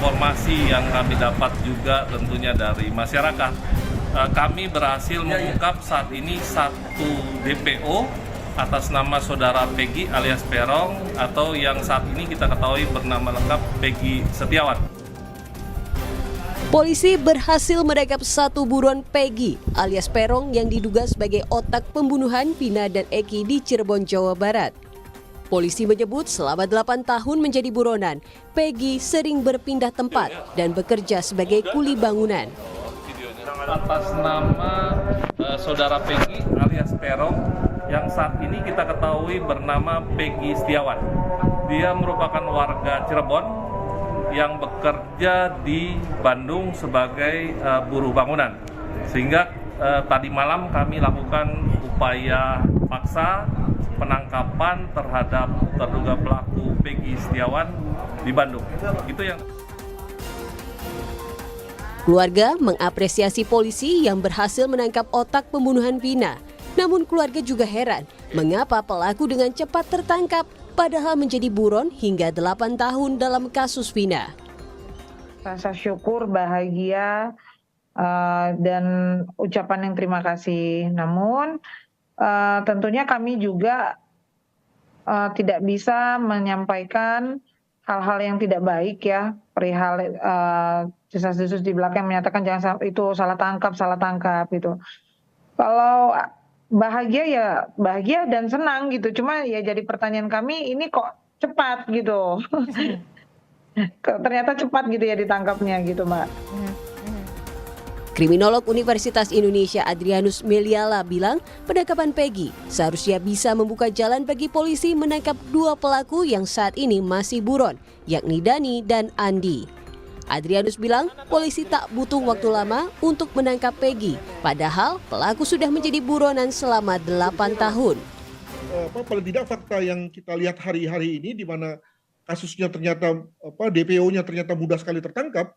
informasi yang kami dapat juga tentunya dari masyarakat, kami berhasil mengungkap saat ini satu DPO atas nama saudara Peggy alias Perong, atau yang saat ini kita ketahui bernama lengkap Peggy Setiawan. Polisi berhasil menangkap satu buron Peggy alias Perong yang diduga sebagai otak pembunuhan Vina dan Eki di Cirebon, Jawa Barat. Polisi menyebut selama 8 tahun menjadi buronan, Peggy sering berpindah tempat dan bekerja sebagai kuli bangunan. Atas nama saudara Peggy alias Perong yang saat ini kita ketahui bernama Peggy Setiawan. Dia merupakan warga Cirebon yang bekerja di Bandung sebagai buruh bangunan. Sehingga tadi malam kami lakukan upaya paksa penangkapan terhadap terduga pelaku Peggy Setiawan di Bandung. Itu yang Keluarga mengapresiasi polisi yang berhasil menangkap otak pembunuhan Vina. Namun keluarga juga heran mengapa pelaku dengan cepat tertangkap padahal menjadi buron hingga 8 tahun dalam kasus Vina. Rasa syukur, bahagia, dan ucapan yang terima kasih. Namun tentunya kami juga tidak bisa menyampaikan hal-hal yang tidak baik ya, perihal desas-desus di belakang menyatakan jangan itu salah tangkap gitu. Kalau bahagia ya bahagia dan senang gitu, cuma ya jadi pertanyaan kami ini kok cepat gitu. Ternyata cepat gitu ya ditangkapnya gitu, Mbak. Kriminolog Universitas Indonesia Adrianus Meliala bilang penangkapan Peggy seharusnya bisa membuka jalan bagi polisi menangkap dua pelaku yang saat ini masih buron, yakni Dani dan Andi. Adrianus bilang polisi tak butuh waktu lama untuk menangkap Peggy, padahal pelaku sudah menjadi buronan selama 8 tahun. Paling tidak fakta yang kita lihat hari-hari ini di mana kasusnya ternyata DPO-nya ternyata mudah sekali tertangkap,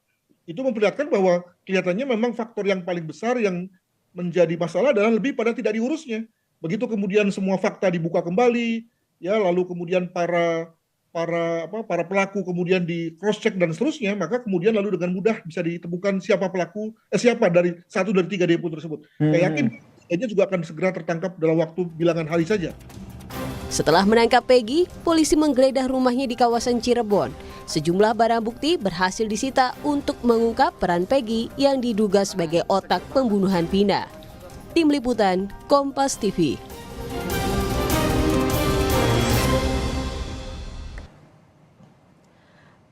itu memperlihatkan bahwa kelihatannya memang faktor yang paling besar yang menjadi masalah adalah lebih pada tidak diurusnya. Begitu kemudian semua fakta dibuka kembali, ya lalu kemudian para pelaku kemudian di cross check dan seterusnya, maka kemudian lalu dengan mudah bisa ditemukan siapa dari satu dari tiga depo tersebut. Saya yakin dia juga akan segera tertangkap dalam waktu bilangan hari saja. Setelah menangkap Peggy, polisi menggeledah rumahnya di kawasan Cirebon. Sejumlah barang bukti berhasil disita untuk mengungkap peran Peggy yang diduga sebagai otak pembunuhan Vina. Tim Liputan, Kompas TV.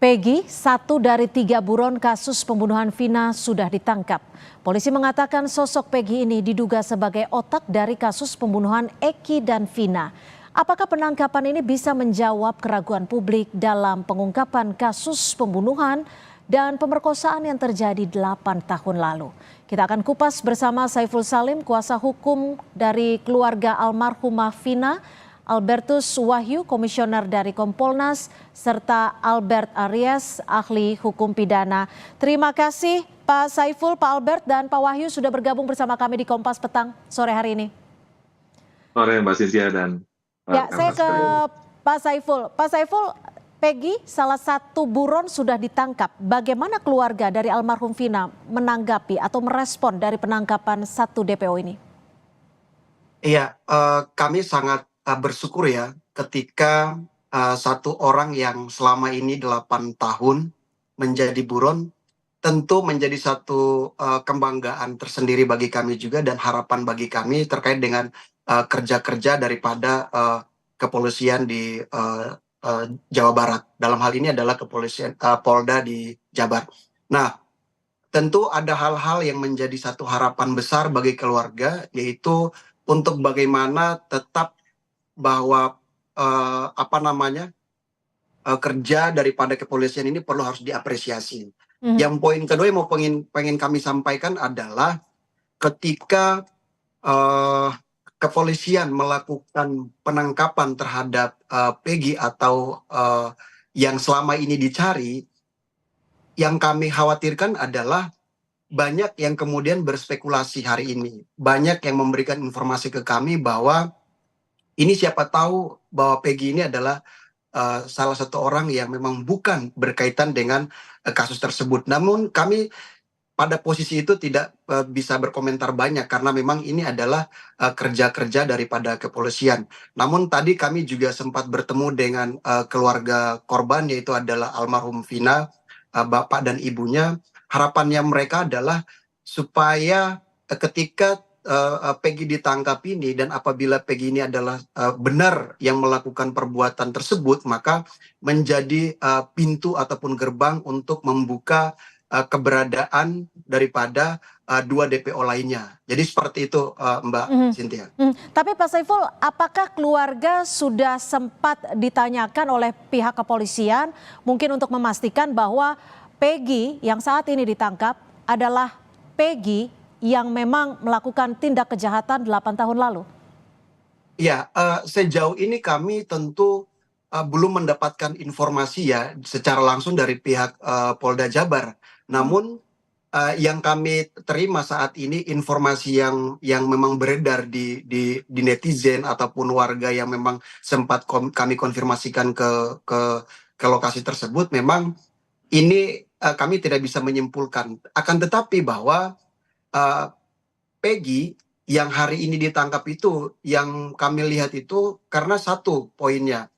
Peggy, satu dari 3 buron kasus pembunuhan Vina sudah ditangkap. Polisi mengatakan sosok Peggy ini diduga sebagai otak dari kasus pembunuhan Eki dan Vina. Apakah penangkapan ini bisa menjawab keraguan publik dalam pengungkapan kasus pembunuhan dan pemerkosaan yang terjadi 8 tahun lalu? Kita akan kupas bersama Saiful Salim, kuasa hukum dari keluarga almarhumah Vina, Albertus Wahyu, komisioner dari Kompolnas, serta Albert Aries, ahli hukum pidana. Terima kasih Pak Saiful, Pak Albert, dan Pak Wahyu sudah bergabung bersama kami di Kompas Petang sore hari ini. Sore Mbak Sintia dan ya, saya ke Pak Saiful. Pak Saiful, Peggy salah satu buron sudah ditangkap. Bagaimana keluarga dari almarhum Vina menanggapi atau merespon dari penangkapan satu DPO ini? Iya, kami sangat bersyukur ya ketika satu orang yang selama ini 8 tahun menjadi buron tentu menjadi satu kebanggaan tersendiri bagi kami juga dan harapan bagi kami terkait dengan kerja-kerja daripada kepolisian di Jawa Barat. Dalam hal ini adalah kepolisian Polda di Jabar. Nah, tentu ada hal-hal yang menjadi satu harapan besar bagi keluarga, yaitu untuk bagaimana tetap bahwa kerja daripada kepolisian ini harus diapresiasi. Yang poin kedua yang pengen kami sampaikan adalah ketika kepolisian melakukan penangkapan terhadap Peggy atau yang selama ini dicari, yang kami khawatirkan adalah banyak yang kemudian berspekulasi hari ini. Banyak yang memberikan informasi ke kami bahwa ini siapa tahu bahwa Peggy ini adalah salah satu orang yang memang bukan berkaitan dengan kasus tersebut. Namun kami pada posisi itu tidak bisa berkomentar banyak karena memang ini adalah kerja-kerja daripada kepolisian. Namun tadi kami juga sempat bertemu dengan keluarga korban, yaitu adalah almarhum Vina, bapak dan ibunya. Harapannya mereka adalah supaya ketika Peggy ditangkap ini dan apabila Peggy ini adalah benar yang melakukan perbuatan tersebut, maka menjadi pintu ataupun gerbang untuk membuka keberadaan daripada dua DPO lainnya. Jadi seperti itu, Mbak Cynthia. Tapi Pak Saiful, apakah keluarga sudah sempat ditanyakan oleh pihak kepolisian mungkin untuk memastikan bahwa Peggy yang saat ini ditangkap adalah Peggy yang memang melakukan tindak kejahatan 8 tahun lalu? Ya, sejauh ini kami tentu belum mendapatkan informasi ya secara langsung dari pihak Polda Jabar. Namun yang kami terima saat ini informasi yang memang beredar di netizen ataupun warga yang memang sempat kami konfirmasikan ke lokasi tersebut, memang ini kami tidak bisa menyimpulkan. Akan tetapi bahwa Peggy yang hari ini ditangkap itu, yang kami lihat itu karena satu poinnya,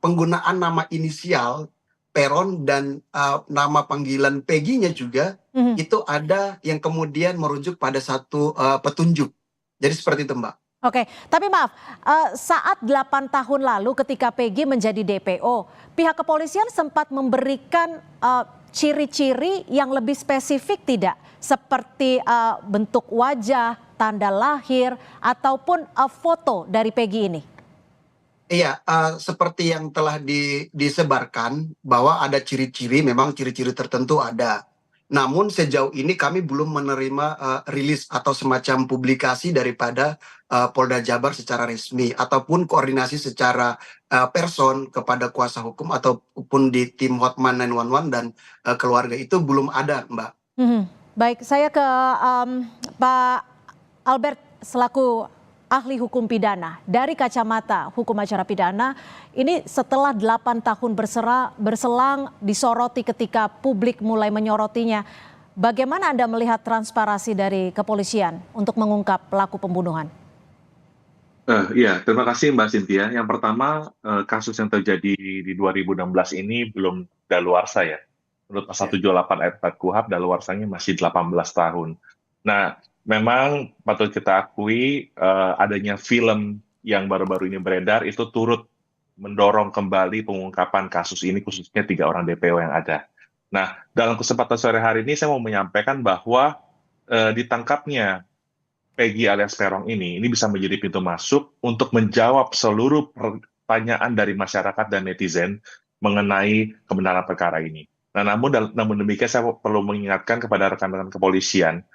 penggunaan nama inisial Peron dan nama panggilan Peggy-nya juga itu ada yang kemudian merujuk pada satu petunjuk. Jadi seperti itu, Mbak. Oke, tapi maaf, saat 8 tahun lalu ketika Peggy menjadi DPO, pihak kepolisian sempat memberikan ciri-ciri yang lebih spesifik tidak? Seperti bentuk wajah, tanda lahir, ataupun foto dari Peggy ini? Iya, seperti yang telah disebarkan bahwa ada ciri-ciri, memang ciri-ciri tertentu ada. Namun sejauh ini kami belum menerima rilis atau semacam publikasi daripada Polda Jabar secara resmi ataupun koordinasi secara person kepada kuasa hukum ataupun di tim Hotman 911 dan keluarga itu belum ada, Mbak. Baik, saya ke Pak Albert selaku ahli hukum pidana. Dari kacamata hukum acara pidana, ini setelah 8 tahun berselang disoroti ketika publik mulai menyorotinya. Bagaimana Anda melihat transparansi dari kepolisian untuk mengungkap pelaku pembunuhan? Ya, terima kasih Mbak Cynthia. Yang pertama, kasus yang terjadi di 2016 ini belum daluarsa ya. Menurut pasal 78 ayat 4 KUHP, daluarsanya masih 18 tahun. Nah, memang patut kita akui adanya film yang baru-baru ini beredar itu turut mendorong kembali pengungkapan kasus ini, khususnya 3 orang DPO yang ada. Nah, dalam kesempatan sore hari ini saya mau menyampaikan bahwa ditangkapnya Peggy alias Peron ini bisa menjadi pintu masuk untuk menjawab seluruh pertanyaan dari masyarakat dan netizen mengenai kebenaran perkara ini. Nah, namun demikian saya perlu mengingatkan kepada rekan-rekan kepolisian,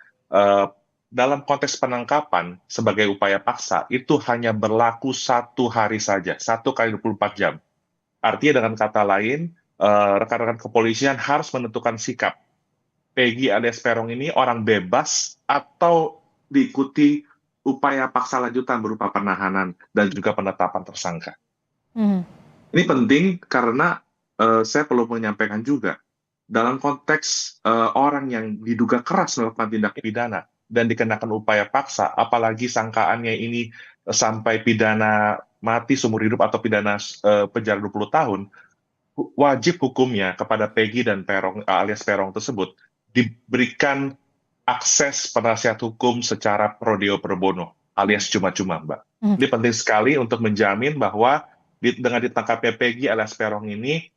dalam konteks penangkapan sebagai upaya paksa itu hanya berlaku 1 hari saja, 1 kali 24 jam. Artinya dengan kata lain, rekan-rekan kepolisian harus menentukan sikap. Peggy alias Peron ini orang bebas atau diikuti upaya paksa lanjutan berupa penahanan dan juga penetapan tersangka. Ini penting karena saya perlu menyampaikan juga, dalam konteks orang yang diduga keras melakukan tindak pidana dan dikenakan upaya paksa, apalagi sangkaannya ini sampai pidana mati seumur hidup atau pidana penjara 20 tahun, wajib hukumnya kepada Peggy dan Peron alias Peron tersebut diberikan akses penasihat hukum secara pro deo pro bono alias cuma-cuma, Mbak. Ini penting sekali untuk menjamin bahwa dengan ditangkapnya Peggy alias Peron ini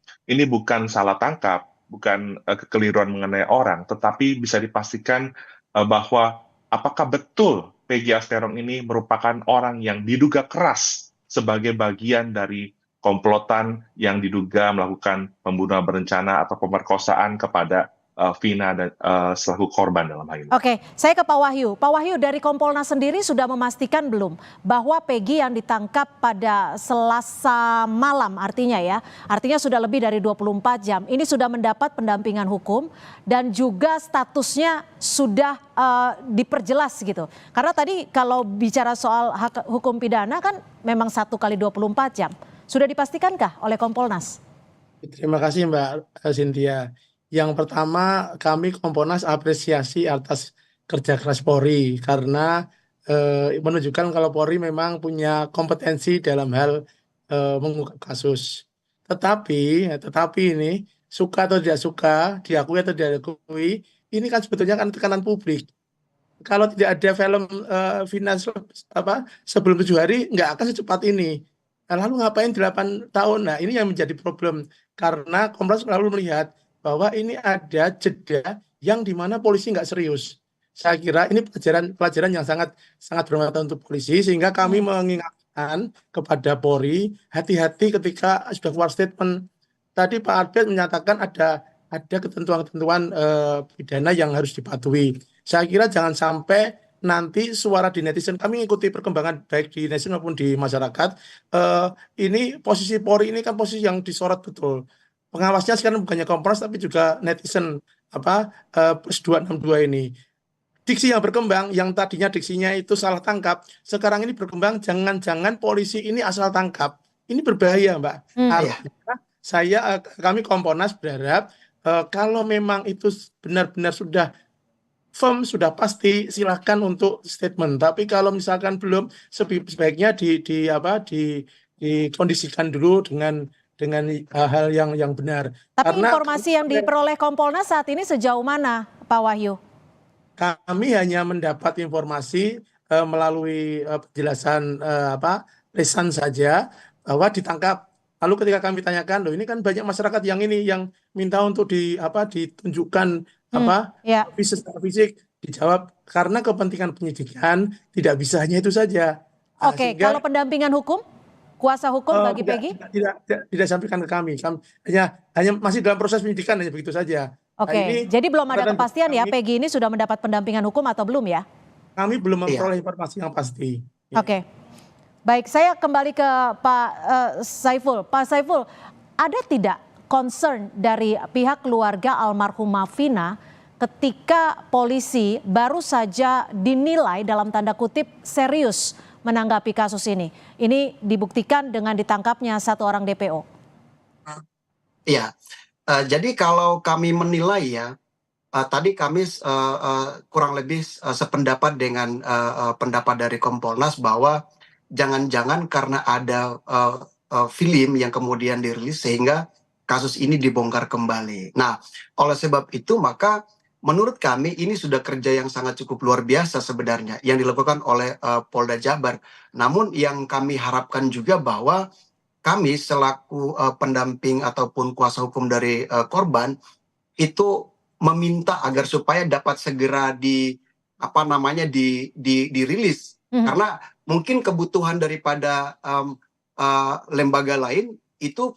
bukan salah tangkap, bukan kekeliruan mengenai orang, tetapi bisa dipastikan bahwa apakah betul Peggy alias Peron ini merupakan orang yang diduga keras sebagai bagian dari komplotan yang diduga melakukan pembunuhan berencana atau pemerkosaan kepada Vina dan selaku korban dalam hal ini. Oke, saya ke Pak Wahyu. Pak Wahyu, dari Kompolnas sendiri sudah memastikan belum bahwa Peggy yang ditangkap pada Selasa malam artinya sudah lebih dari 24 jam. Ini sudah mendapat pendampingan hukum dan juga statusnya sudah diperjelas gitu. Karena tadi kalau bicara soal hak hukum pidana kan memang 1 kali 24 jam. Sudah dipastikankah oleh Kompolnas? Terima kasih Mbak Cynthia. Yang pertama, kami Kompolnas apresiasi atas kerja keras Polri karena menunjukkan kalau Polri memang punya kompetensi dalam hal mengungkap kasus. Tetapi ini suka atau tidak suka, diakui atau tidak diakui, ini kan sebetulnya kan tekanan publik. Kalau tidak ada film sebelum 7 hari, nggak akan secepat ini. Nah, lalu ngapain 8 tahun? Nah, ini yang menjadi problem. Karena Komnas selalu melihat bahwa ini ada jeda yang dimana polisi nggak serius. Saya kira ini pelajaran yang sangat bermanfaat untuk polisi, sehingga kami mengingatkan kepada Polri, hati-hati ketika sudah keluar statement. Tadi Pak Albert menyatakan ada ketentuan-ketentuan pidana yang harus dipatuhi. Saya kira jangan sampai nanti suara di netizen, kami mengikuti perkembangan baik di netizen maupun di masyarakat. Ini posisi Polri ini kan posisi yang disorot betul. Pengawasnya sekarang bukannya Kompolnas tapi juga netizen plus 262 ini. Diksi yang berkembang, yang tadinya diksinya itu salah tangkap, sekarang ini berkembang jangan-jangan polisi ini asal tangkap. Ini berbahaya, Mbak. Artinya kami Kompolnas berharap kalau memang itu benar-benar sudah firm, sudah pasti, silahkan untuk statement. Tapi kalau misalkan belum, sebaiknya dikondisikan dulu dengan hal yang benar. Tapi karena informasi yang diperoleh Kompolnas saat ini sejauh mana, Pak Wahyu? Kami hanya mendapat informasi melalui penjelasan lisan saja bahwa ditangkap. Lalu ketika kami tanyakan, loh ini kan banyak masyarakat yang minta untuk ditunjukkan fisik, dijawab karena kepentingan penyidikan tidak bisa hanya itu saja. Oke, kalau pendampingan hukum, kuasa hukum bagi Peggy? Tidak sampaikan ke kami. Hanya masih dalam proses penyidikan, hanya begitu saja. Oke, jadi belum ada kepastian ya Peggy ini sudah mendapat pendampingan hukum atau belum ya? Kami belum memperoleh informasi yang pasti. Oke. Baik, saya kembali ke Pak Saiful. Pak Saiful, ada tidak concern dari pihak keluarga almarhumah Vina ketika polisi baru saja dinilai dalam tanda kutip serius menanggapi kasus ini? Ini dibuktikan dengan ditangkapnya satu orang DPO. Iya, jadi kalau kami menilai ya, tadi kami kurang lebih sependapat dengan pendapat dari Kompolnas bahwa jangan-jangan karena ada film yang kemudian dirilis sehingga kasus ini dibongkar kembali. Nah, oleh sebab itu maka menurut kami ini sudah kerja yang sangat cukup luar biasa sebenarnya yang dilakukan oleh Polda Jabar. Namun yang kami harapkan juga bahwa kami selaku pendamping ataupun kuasa hukum dari korban itu meminta agar supaya dapat segera dirilis. Karena mungkin kebutuhan daripada lembaga lain itu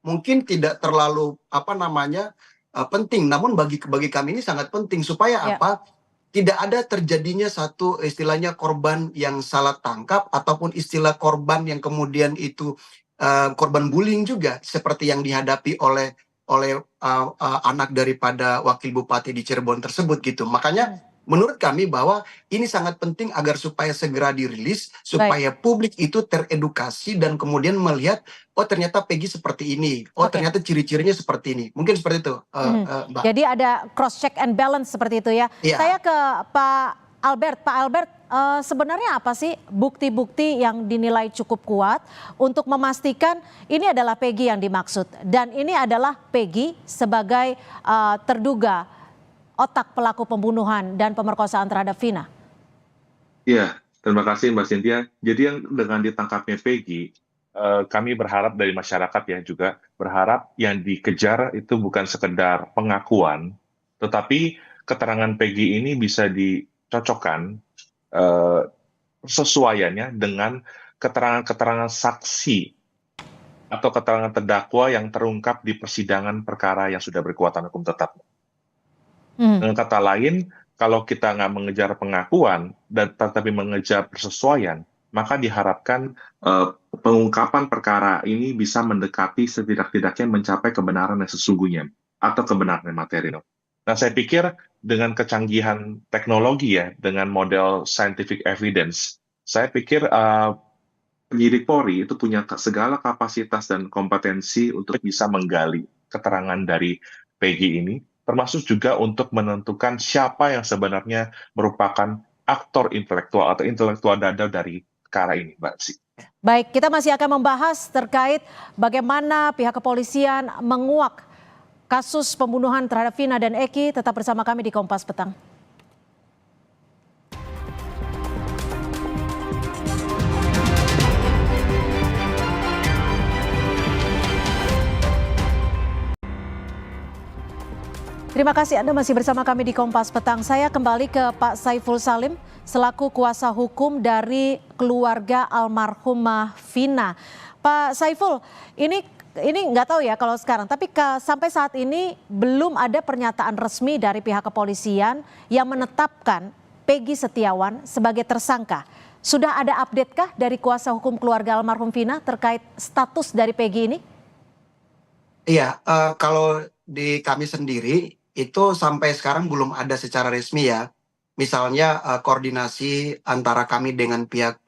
mungkin tidak terlalu penting, namun bagi kami ini sangat penting supaya tidak ada terjadinya satu istilahnya korban yang salah tangkap ataupun istilah korban yang kemudian itu korban bullying juga seperti yang dihadapi oleh anak daripada wakil bupati di Cirebon tersebut gitu. Makanya menurut kami bahwa ini sangat penting agar supaya segera dirilis, supaya publik itu teredukasi dan kemudian melihat, oh ternyata Peggy seperti ini, oh ternyata ciri-cirinya seperti ini. Mungkin seperti itu, Mbak. Jadi ada cross check and balance seperti itu ya. Saya ke Pak Albert. Pak Albert, sebenarnya apa sih bukti-bukti yang dinilai cukup kuat untuk memastikan ini adalah Peggy yang dimaksud dan ini adalah Peggy sebagai terduga otak pelaku pembunuhan dan pemerkosaan terhadap Vina? Iya, terima kasih Mbak Cynthia. Jadi yang dengan ditangkapnya Peggy, kami berharap dari masyarakat ya juga berharap yang dikejar itu bukan sekedar pengakuan, tetapi keterangan Peggy ini bisa dicocokkan sesuaiannya dengan keterangan-keterangan saksi atau keterangan terdakwa yang terungkap di persidangan perkara yang sudah berkekuatan hukum tetap. Dengan kata lain, kalau kita nggak mengejar pengakuan dan tetapi mengejar persesuaian, maka diharapkan pengungkapan perkara ini bisa mendekati setidak-tidaknya mencapai kebenaran yang sesungguhnya atau kebenaran yang material. Nah, saya pikir dengan kecanggihan teknologi ya, dengan model scientific evidence, saya pikir penyidik Polri itu punya segala kapasitas dan kompetensi untuk bisa menggali keterangan dari Peggy ini, termasuk juga untuk menentukan siapa yang sebenarnya merupakan aktor intelektual atau intelektual dada dari perkara ini, Mbak Si. Baik, kita masih akan membahas terkait bagaimana pihak kepolisian menguak kasus pembunuhan terhadap Vina dan Eki. Tetap bersama kami di Kompas Petang. Terima kasih Anda masih bersama kami di Kompas Petang. Saya kembali ke Pak Saiful Salim selaku kuasa hukum dari keluarga almarhumah Vina. Pak Saiful, ini nggak tahu ya kalau sekarang, tapi sampai saat ini belum ada pernyataan resmi dari pihak kepolisian yang menetapkan Peggy Setiawan sebagai tersangka. Sudah ada update kah dari kuasa hukum keluarga almarhum Vina terkait status dari Peggy ini? Iya, kalau di kami sendiri itu sampai sekarang belum ada secara resmi ya. Misalnya koordinasi antara kami dengan pihak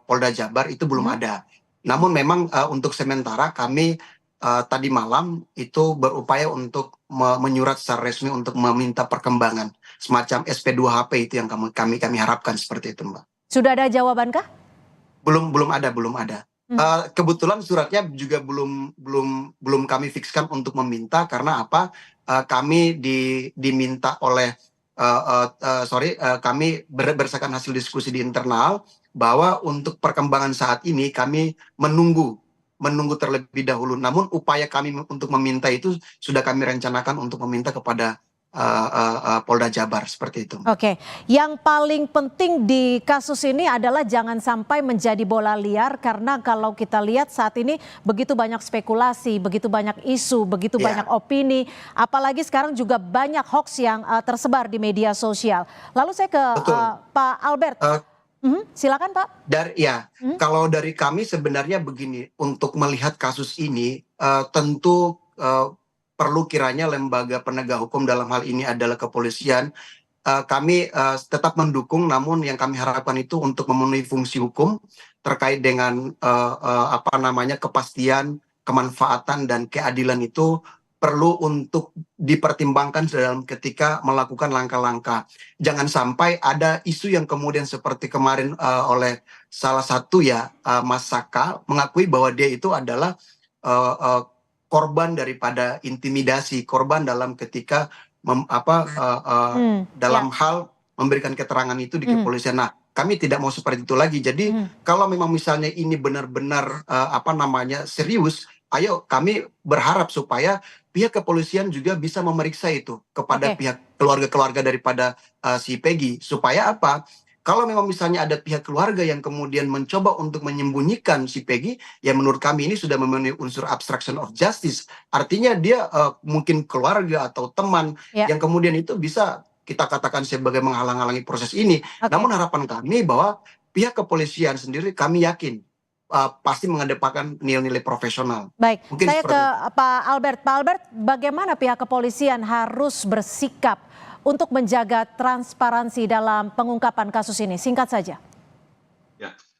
Polda Jabar itu belum ada. Namun memang untuk sementara kami tadi malam itu berupaya untuk menyurat secara resmi untuk meminta perkembangan semacam SP2HP itu yang kami harapkan seperti itu, Mbak. Sudah ada jawabankah? Belum ada. Kebetulan suratnya juga belum kami fikskan untuk meminta karena apa? Kami diminta oleh kami berdasarkan hasil diskusi di internal bahwa untuk perkembangan saat ini kami menunggu terlebih dahulu. Namun upaya kami untuk meminta itu sudah kami rencanakan untuk meminta kepada Polda Jabar seperti itu. Oke, yang paling penting di kasus ini adalah jangan sampai menjadi bola liar karena kalau kita lihat saat ini begitu banyak spekulasi, begitu banyak isu, begitu banyak opini, apalagi sekarang juga banyak hoax yang tersebar di media sosial. Lalu saya ke Pak Albert. Silakan Pak. Kalau dari kami sebenarnya begini, untuk melihat kasus ini tentu perlu kiranya lembaga penegak hukum dalam hal ini adalah kepolisian. Kami tetap mendukung, namun yang kami harapkan itu untuk memenuhi fungsi hukum terkait dengan kepastian, kemanfaatan dan keadilan itu perlu untuk dipertimbangkan dalam ketika melakukan langkah-langkah. Jangan sampai ada isu yang kemudian seperti kemarin oleh salah satu Mas Saka mengakui bahwa dia itu adalah korban daripada intimidasi, korban dalam ketika hal memberikan keterangan itu di kepolisian. Nah, kami tidak mau seperti itu lagi. Jadi kalau memang misalnya ini benar-benar serius, ayo kami berharap supaya pihak kepolisian juga bisa memeriksa itu kepada pihak keluarga-keluarga daripada si Peggy, supaya apa? Kalau memang misalnya ada pihak keluarga yang kemudian mencoba untuk menyembunyikan si Peggy, ya menurut kami ini sudah memenuhi unsur obstruction of justice. Artinya dia mungkin keluarga atau teman yang kemudian itu bisa kita katakan sebagai menghalang-halangi proses ini. Namun harapan kami bahwa pihak kepolisian sendiri kami yakin pasti mengedepankan nilai-nilai profesional. Baik, mungkin saya ke Pak Albert. Pak Albert, bagaimana pihak kepolisian harus bersikap untuk menjaga transparansi dalam pengungkapan kasus ini? Singkat saja.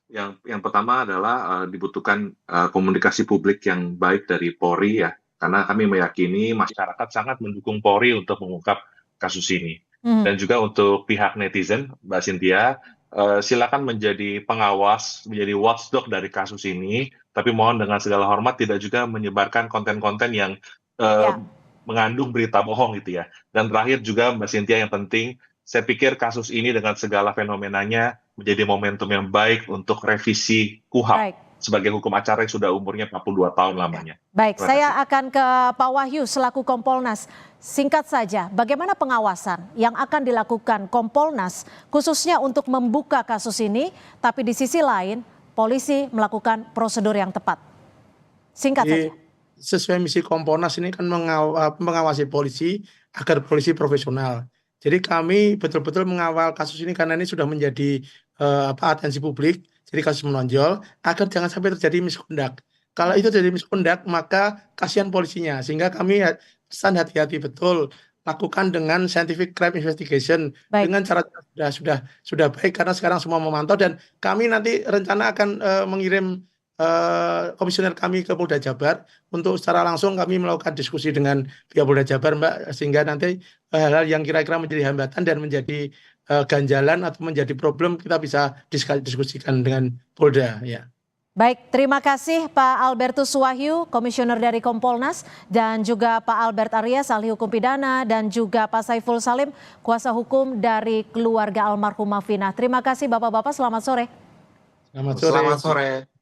Ya, yang pertama adalah dibutuhkan komunikasi publik yang baik dari Polri ya, karena kami meyakini masyarakat sangat mendukung Polri untuk mengungkap kasus ini. Dan juga untuk pihak netizen, Mbak Cynthia, silakan menjadi pengawas, menjadi watchdog dari kasus ini, tapi mohon dengan segala hormat tidak juga menyebarkan konten-konten yang mengandung berita bohong gitu ya. Dan terakhir juga Mbak Cynthia yang penting, saya pikir kasus ini dengan segala fenomenanya menjadi momentum yang baik untuk revisi KUHP sebagai hukum acara yang sudah umurnya 42 tahun lamanya. Baik, saya akan ke Pak Wahyu selaku Kompolnas. Singkat saja, bagaimana pengawasan yang akan dilakukan Kompolnas khususnya untuk membuka kasus ini, tapi di sisi lain polisi melakukan prosedur yang tepat? Singkat saja. Sesuai misi Kompolnas ini kan mengawasi polisi agar polisi profesional. Jadi kami betul-betul mengawal kasus ini karena ini sudah menjadi atensi publik, jadi kasus menonjol agar jangan sampai terjadi misconduct. Kalau itu terjadi misconduct maka kasihan polisinya, sehingga kami pesan hati-hati betul lakukan dengan scientific crime investigation Baik. dengan cara sudah baik karena sekarang semua memantau, dan kami nanti rencana akan mengirim komisioner kami ke Polda Jabar untuk secara langsung kami melakukan diskusi dengan pihak Polda Jabar, Mbak, sehingga nanti hal-hal yang kira-kira menjadi hambatan dan menjadi ganjalan atau menjadi problem kita bisa diskusikan dengan Polda ya. Baik, terima kasih Pak Albertus Wahyu, Komisioner dari Kompolnas, dan juga Pak Albert Aryas, ahli hukum pidana, dan juga Pak Saiful Salim, kuasa hukum dari keluarga almarhumah Vina. Terima kasih Bapak-Bapak, selamat sore. Selamat sore. Selamat sore.